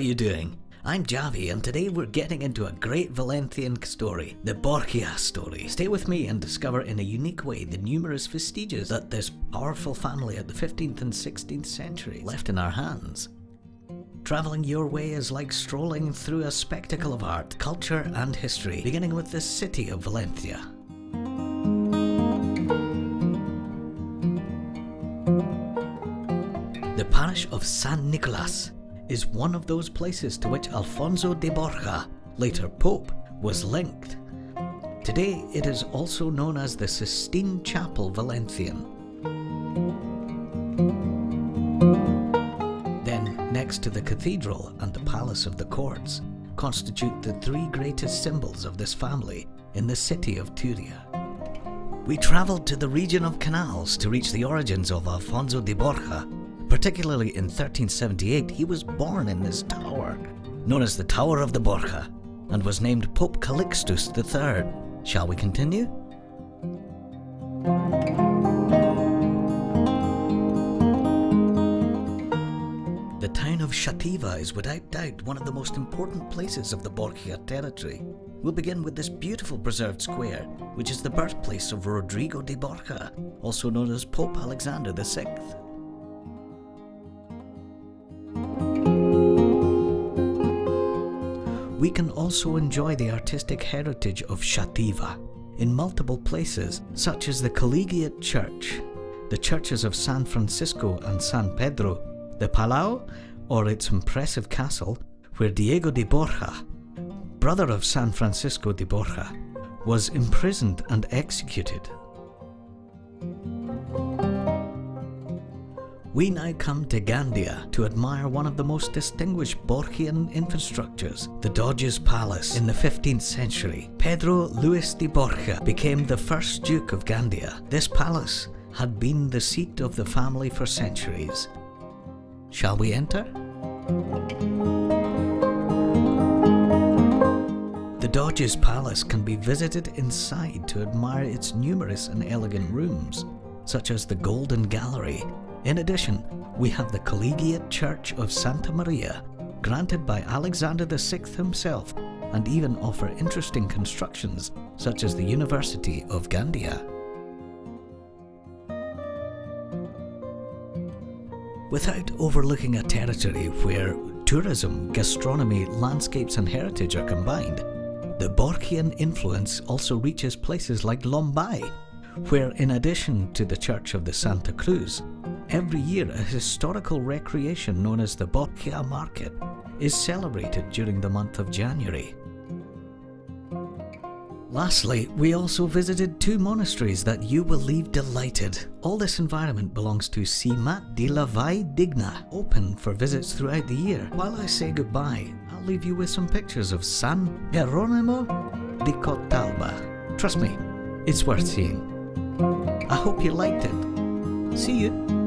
you doing? I'm Javi, and today we're getting into a great Valencian story, the Borgia story. Stay with me and discover in a unique way the numerous vestiges that this powerful family at the 15th and 16th century left in our hands. Travelling your way is like strolling through a spectacle of art, culture and history, beginning with the city of Valencia. The parish of San Nicolas is one of those places to which Alfonso de Borgia, later Pope, was linked. Today it is also known as the Sistine Chapel Valencian. Then, next to the cathedral and the Palace of the Courts, constitute the three greatest symbols of this family in the city of Turia. We travelled to the region of canals to reach the origins of Alfonso de Borgia. Particularly in 1378, he was born in this tower, known as the Tower of the Borgia, and was named Pope Calixtus III. Shall we continue? The town of Xàtiva is without doubt one of the most important places of the Borgia territory. We'll begin with this beautiful preserved square, which is the birthplace of Rodrigo de Borgia, also known as Pope Alexander VI. We can also enjoy the artistic heritage of Xàtiva in multiple places, such as the Collegiate Church, the churches of San Francisco and San Pedro, the Palau, or its impressive castle, where Diego de Borja, brother of San Francisco de Borja, was imprisoned and executed. We now come to Gandia to admire one of the most distinguished Borgian infrastructures, the Doge's Palace. In the 15th century, Pedro Luis de Borgia became the first Duke of Gandia. This palace had been the seat of the family for centuries. Shall we enter? The Doge's Palace can be visited inside to admire its numerous and elegant rooms, such as the Golden Gallery. In addition, we have the Collegiate Church of Santa Maria, granted by Alexander VI himself, and even offer interesting constructions such as the University of Gandia. Without overlooking a territory where tourism, gastronomy, landscapes and heritage are combined, the Borgian influence also reaches places like Lombay, where in addition to the Church of the Santa Cruz, every year a historical recreation known as the Borgia Market is celebrated during the month of January. Lastly, we also visited two monasteries that you will leave delighted. All this environment belongs to Cimat de la Vall Digna, open for visits throughout the year. While I say goodbye, I'll leave you with some pictures of San Jerónimo de Cotalba. Trust me, it's worth seeing. I hope you liked it. See you!